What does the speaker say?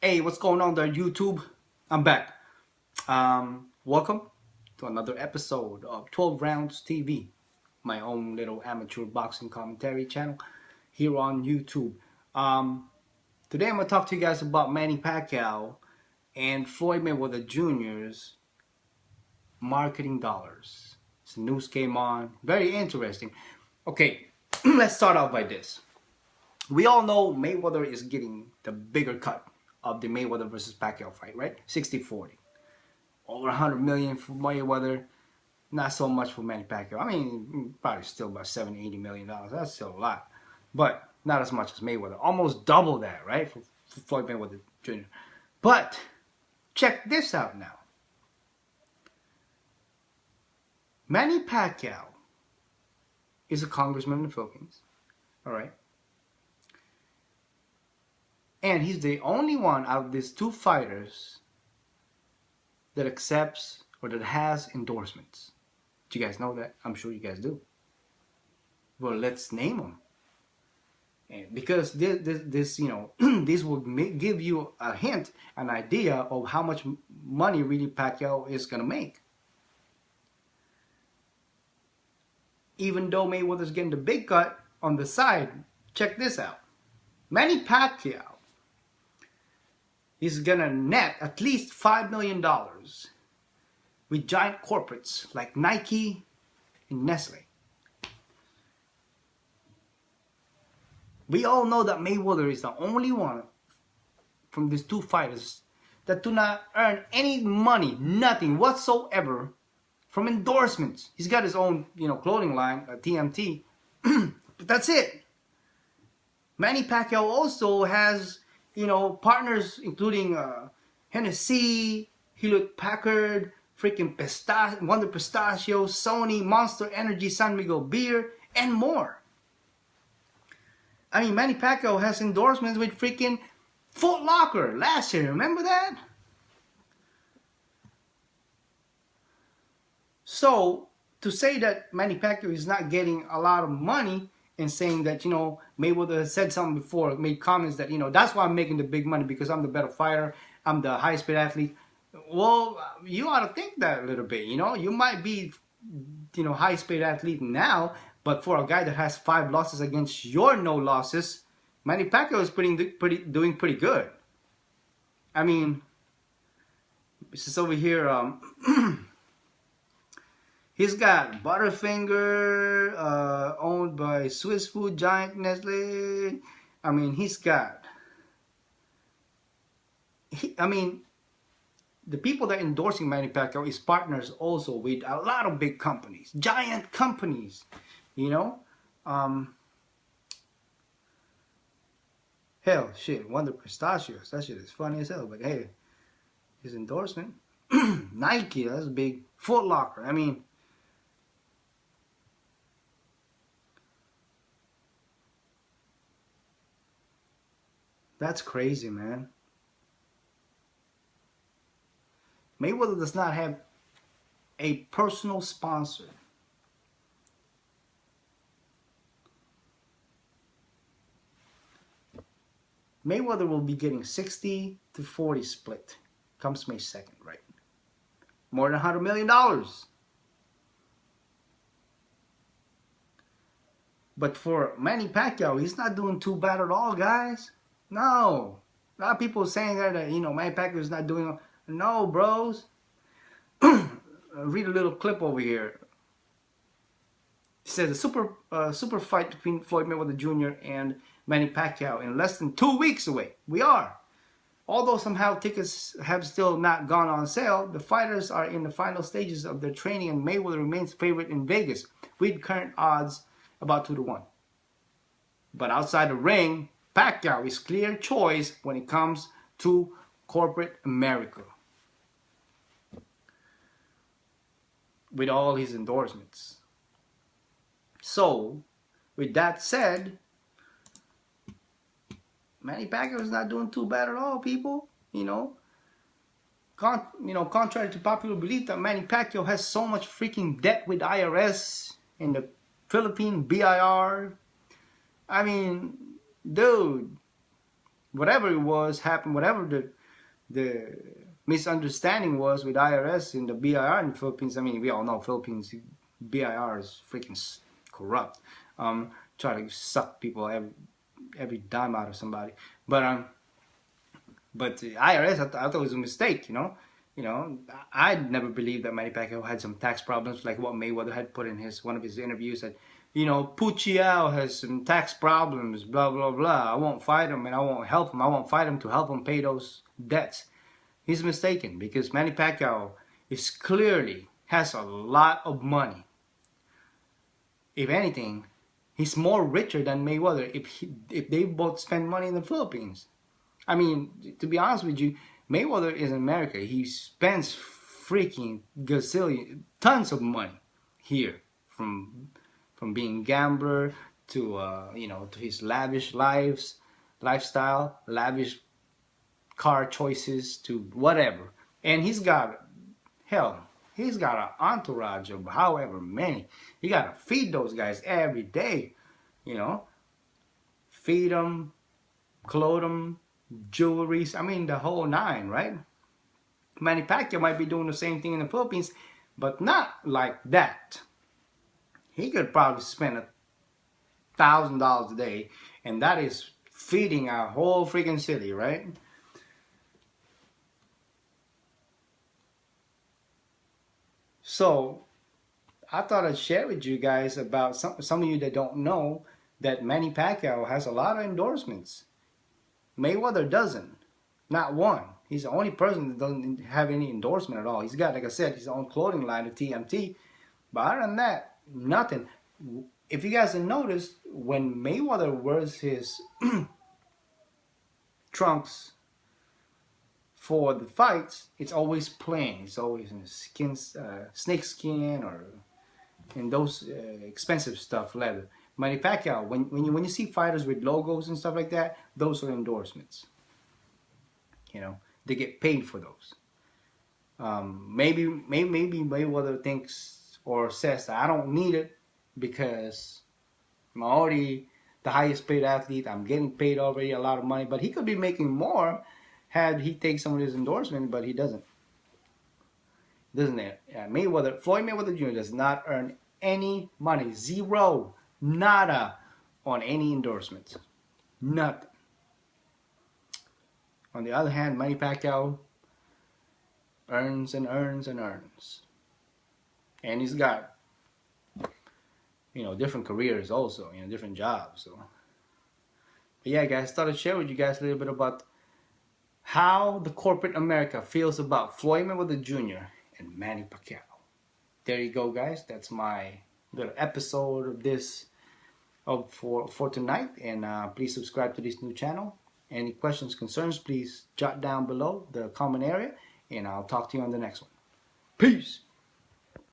Hey, what's going on there, YouTube? I'm back. Welcome to another episode of 12 Rounds TV, my own little amateur boxing commentary channel here on YouTube. Today I'm gonna talk to you guys about Manny Pacquiao and Floyd Mayweather Jr.'s marketing dollars. So news came on, very interesting. Okay, let's start out by this. We all know Mayweather is getting the bigger cut of the Mayweather versus Pacquiao fight, right? 60-40. Over 100 million for Mayweather, not so much for Manny Pacquiao. I mean, probably still about $70-80 million. That's still a lot, but not as much as Mayweather. Almost double that, right? For Floyd Mayweather Jr. But check this out now. Manny Pacquiao is a congressman in the Philippines, all right? And he's the only one out of these two fighters that accepts or that has endorsements. Do you guys know that? I'm sure you guys do. Well, let's name them. And because this you know, this will give you a hint, an idea of how much money really Pacquiao is gonna make. Even though Mayweather's getting the big cut on the side, check this out. Manny Pacquiao is gonna net at least $5 million with giant corporates like Nike and Nestle. We all know that Mayweather is the only one from these two fighters that do not earn any money, nothing whatsoever from endorsements. He's got his own, clothing line, TMT, but that's it. Manny Pacquiao also has, partners including Hennessy, Hewlett Packard, freaking Wonder Pistachio, Sony, Monster Energy, San Miguel Beer, and more. I mean, Manny Pacquiao has endorsements with freaking Foot Locker last year. Remember that? So, to say that Manny Pacquiao is not getting a lot of money and saying that, Mayweather has said something before, made comments that, that's why I'm making the big money because I'm the better fighter, I'm the highest paid athlete. Well, you ought to think that a little bit, You might be, highest paid athlete now, but for a guy that has 5 losses against your no losses, Manny Pacquiao is doing pretty good. I mean, this is over here, he's got Butterfinger, owned by Swiss food giant Nestle. I mean, the people that are endorsing Manny Pacquiao is partners also with a lot of big companies, giant companies, Hell, shit, Wonder Pistachios, that shit is funny as hell, but hey, his endorsement, Nike, that's big, Foot Locker, I mean, that's crazy, man. Mayweather does not have a personal sponsor. Mayweather will be getting 60-40 split. Comes May 2nd, right? More than $100 million. But for Manny Pacquiao, he's not doing too bad at all, guys. No. A lot of people saying that, Manny Pacquiao is not doing... No, bros. Read a little clip over here. It says a super fight between Floyd Mayweather Jr. and Manny Pacquiao in less than 2 weeks away. We are. Although somehow tickets have still not gone on sale, the fighters are in the final stages of their training and Mayweather remains favorite in Vegas with current odds about 2-1. But outside the ring, Pacquiao is clear choice when it comes to corporate America. With all his endorsements. So, with that said, Manny Pacquiao is not doing too bad at all, people. Contrary to popular belief that Manny Pacquiao has so much freaking debt with IRS and the Philippine BIR. I mean, dude, whatever it was happened, whatever the misunderstanding was with IRS and the BIR in the Philippines. I mean, we all know Philippines BIR is freaking corrupt. Try to suck people every dime out of somebody. But the IRS, I thought it was a mistake. I never believed that Manny Pacquiao had some tax problems, like what Mayweather had put in one of his interviews. That Pacquiao has some tax problems, blah blah blah. I won't fight him and I won't help him. I won't fight him to help him pay those debts. He's mistaken, because Manny Pacquiao is clearly has a lot of money. If anything, he's more richer than Mayweather if they both spend money in the Philippines. I mean, to be honest with you, Mayweather is in America. He spends freaking tons of money here, from being gambler to to his lavish lifestyle, lavish car choices to whatever. And he's got an entourage of however many. He got to feed those guys every day, feed them, clothe them, jewelries. I mean, the whole nine, right? Manny Pacquiao might be doing the same thing in the Philippines, but not like that. He could probably spend $1,000 a day, and that is feeding a whole freaking city, right? So I thought I'd share with you guys about some of you that don't know that Manny Pacquiao has a lot of endorsements. Mayweather doesn't. Not one. He's the only person that doesn't have any endorsement at all. He's got, like I said, his own clothing line, the TMT. But other than that, nothing. If you guys have noticed, when Mayweather wears his trunks for the fights, it's always plain. It's always in snake skin, or in those expensive stuff, leather. Manny Pacquiao, when you see fighters with logos and stuff like that, those are endorsements. They get paid for those. Maybe Mayweather thinks or says that I don't need it because I'm already the highest paid athlete. I'm getting paid already a lot of money, but he could be making more had he take some of his endorsement, but he doesn't. Doesn't it? Yeah, Floyd Mayweather Jr. does not earn any money, zero, nada, on any endorsements, nothing. On the other hand, Manny Pacquiao earns and earns and earns, and he's got different careers also, different jobs. So, but yeah, guys, thought I'd share with you guys a little bit about how the corporate America feels about Floyd Mayweather Jr. and Manny Pacquiao. There you go, guys. That's my little episode of this for tonight. And please subscribe to this new channel. Any questions, concerns, please jot down below the comment area, and I'll talk to you on the next one. Peace.